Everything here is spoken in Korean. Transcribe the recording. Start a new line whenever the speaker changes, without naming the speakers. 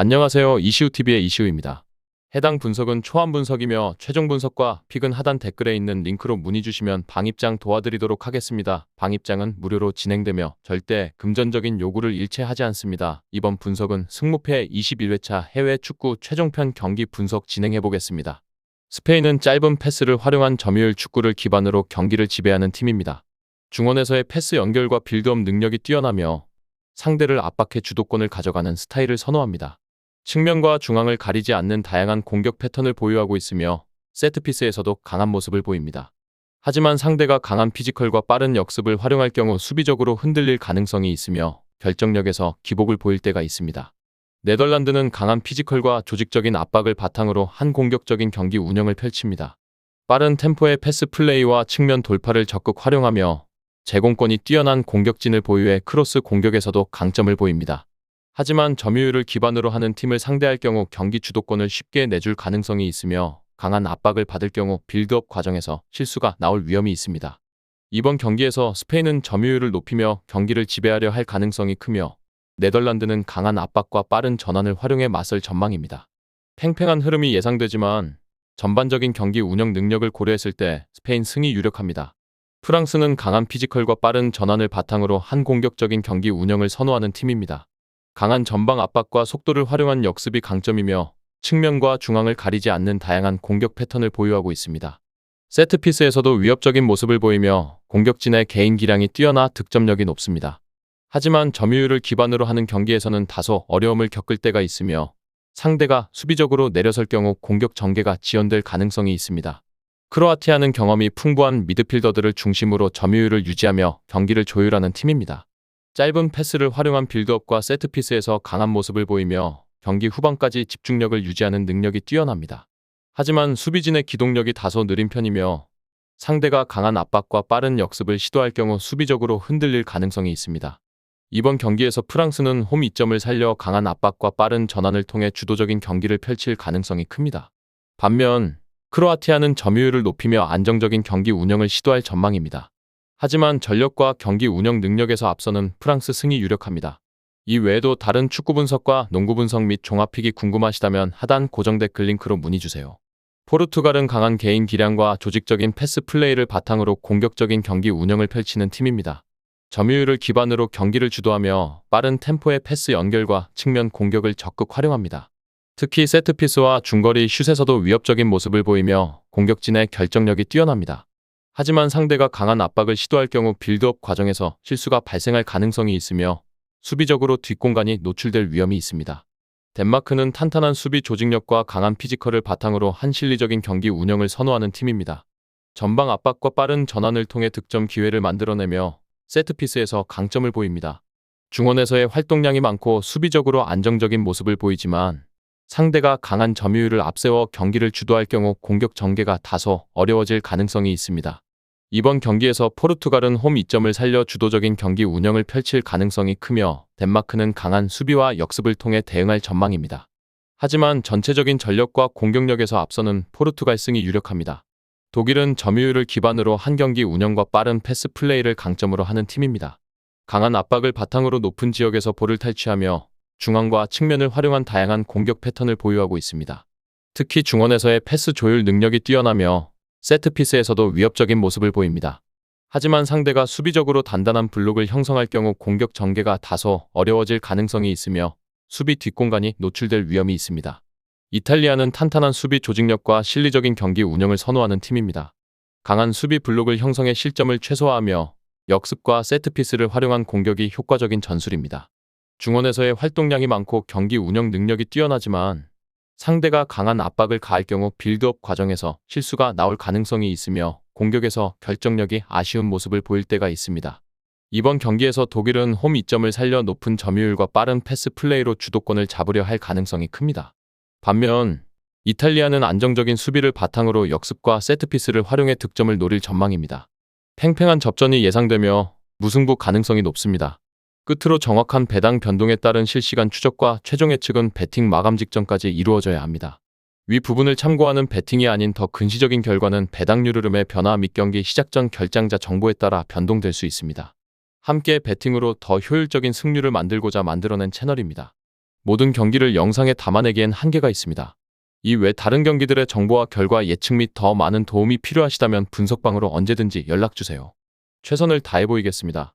안녕하세요. 이시우TV의 이시우입니다. 해당 분석은 초안 분석이며 최종 분석과 픽은 하단 댓글에 있는 링크로 문의 주시면 방입장 도와드리도록 하겠습니다. 방입장은 무료로 진행되며 절대 금전적인 요구를 일체하지 않습니다. 이번 분석은 승무패 21회차 해외 축구 최종편 경기 분석 진행해 보겠습니다. 스페인은 짧은 패스를 활용한 점유율 축구를 기반으로 경기를 지배하는 팀입니다. 중원에서의 패스 연결과 빌드업 능력이 뛰어나며 상대를 압박해 주도권을 가져가는 스타일을 선호합니다. 측면과 중앙을 가리지 않는 다양한 공격 패턴을 보유하고 있으며 세트피스에서도 강한 모습을 보입니다. 하지만 상대가 강한 피지컬과 빠른 역습을 활용할 경우 수비적으로 흔들릴 가능성이 있으며 결정력에서 기복을 보일 때가 있습니다. 네덜란드는 강한 피지컬과 조직적인 압박을 바탕으로 한 공격적인 경기 운영을 펼칩니다. 빠른 템포의 패스 플레이와 측면 돌파를 적극 활용하며 제공권이 뛰어난 공격진을 보유해 크로스 공격에서도 강점을 보입니다. 하지만 점유율을 기반으로 하는 팀을 상대할 경우 경기 주도권을 쉽게 내줄 가능성이 있으며 강한 압박을 받을 경우 빌드업 과정에서 실수가 나올 위험이 있습니다. 이번 경기에서 스페인은 점유율을 높이며 경기를 지배하려 할 가능성이 크며 네덜란드는 강한 압박과 빠른 전환을 활용해 맞설 전망입니다. 팽팽한 흐름이 예상되지만 전반적인 경기 운영 능력을 고려했을 때 스페인 승이 유력합니다. 프랑스는 강한 피지컬과 빠른 전환을 바탕으로 한 공격적인 경기 운영을 선호하는 팀입니다. 강한 전방 압박과 속도를 활용한 역습이 강점이며 측면과 중앙을 가리지 않는 다양한 공격 패턴을 보유하고 있습니다. 세트피스에서도 위협적인 모습을 보이며 공격진의 개인 기량이 뛰어나 득점력이 높습니다. 하지만 점유율을 기반으로 하는 경기에서는 다소 어려움을 겪을 때가 있으며 상대가 수비적으로 내려설 경우 공격 전개가 지연될 가능성이 있습니다. 크로아티아는 경험이 풍부한 미드필더들을 중심으로 점유율을 유지하며 경기를 조율하는 팀입니다. 짧은 패스를 활용한 빌드업과 세트피스에서 강한 모습을 보이며 경기 후반까지 집중력을 유지하는 능력이 뛰어납니다. 하지만 수비진의 기동력이 다소 느린 편이며 상대가 강한 압박과 빠른 역습을 시도할 경우 수비적으로 흔들릴 가능성이 있습니다. 이번 경기에서 프랑스는 홈 이점을 살려 강한 압박과 빠른 전환을 통해 주도적인 경기를 펼칠 가능성이 큽니다. 반면 크로아티아는 점유율을 높이며 안정적인 경기 운영을 시도할 전망입니다. 하지만 전력과 경기 운영 능력에서 앞서는 프랑스 승이 유력합니다. 이 외에도 다른 축구 분석과 농구 분석 및 종합픽이 궁금하시다면 하단 고정 댓글 링크로 문의 주세요. 포르투갈은 강한 개인 기량과 조직적인 패스 플레이를 바탕으로 공격적인 경기 운영을 펼치는 팀입니다. 점유율을 기반으로 경기를 주도하며 빠른 템포의 패스 연결과 측면 공격을 적극 활용합니다. 특히 세트피스와 중거리 슛에서도 위협적인 모습을 보이며 공격진의 결정력이 뛰어납니다. 하지만 상대가 강한 압박을 시도할 경우 빌드업 과정에서 실수가 발생할 가능성이 있으며 수비적으로 뒷공간이 노출될 위험이 있습니다. 덴마크는 탄탄한 수비 조직력과 강한 피지컬을 바탕으로 한 실리적인 경기 운영을 선호하는 팀입니다. 전방 압박과 빠른 전환을 통해 득점 기회를 만들어내며 세트피스에서 강점을 보입니다. 중원에서의 활동량이 많고 수비적으로 안정적인 모습을 보이지만 상대가 강한 점유율을 앞세워 경기를 주도할 경우 공격 전개가 다소 어려워질 가능성이 있습니다. 이번 경기에서 포르투갈은 홈 이점을 살려 주도적인 경기 운영을 펼칠 가능성이 크며 덴마크는 강한 수비와 역습을 통해 대응할 전망입니다. 하지만 전체적인 전력과 공격력에서 앞서는 포르투갈 승이 유력합니다. 독일은 점유율을 기반으로 한 경기 운영과 빠른 패스 플레이를 강점으로 하는 팀입니다. 강한 압박을 바탕으로 높은 지역에서 볼을 탈취하며 중앙과 측면을 활용한 다양한 공격 패턴을 보유하고 있습니다. 특히 중원에서의 패스 조율 능력이 뛰어나며 세트피스에서도 위협적인 모습을 보입니다. 하지만 상대가 수비적으로 단단한 블록을 형성할 경우 공격 전개가 다소 어려워질 가능성이 있으며 수비 뒷공간이 노출될 위험이 있습니다. 이탈리아는 탄탄한 수비 조직력과 실리적인 경기 운영을 선호하는 팀입니다. 강한 수비 블록을 형성해 실점을 최소화하며 역습과 세트피스를 활용한 공격이 효과적인 전술입니다. 중원에서의 활동량이 많고 경기 운영 능력이 뛰어나지만 상대가 강한 압박을 가할 경우 빌드업 과정에서 실수가 나올 가능성이 있으며 공격에서 결정력이 아쉬운 모습을 보일 때가 있습니다. 이번 경기에서 독일은 홈 이점을 살려 높은 점유율과 빠른 패스 플레이로 주도권을 잡으려 할 가능성이 큽니다. 반면 이탈리아는 안정적인 수비를 바탕으로 역습과 세트피스를 활용해 득점을 노릴 전망입니다. 팽팽한 접전이 예상되며 무승부 가능성이 높습니다. 끝으로 정확한 배당 변동에 따른 실시간 추적과 최종 예측은 배팅 마감 직전까지 이루어져야 합니다. 위 부분을 참고하는 배팅이 아닌 더 근시적인 결과는 배당률 흐름의 변화 및 경기 시작 전 결장자 정보에 따라 변동될 수 있습니다. 함께 배팅으로 더 효율적인 승률을 만들고자 만들어낸 채널입니다. 모든 경기를 영상에 담아내기엔 한계가 있습니다. 이 외 다른 경기들의 정보와 결과 예측 및 더 많은 도움이 필요하시다면 분석방으로 언제든지 연락주세요. 최선을 다해 보이겠습니다.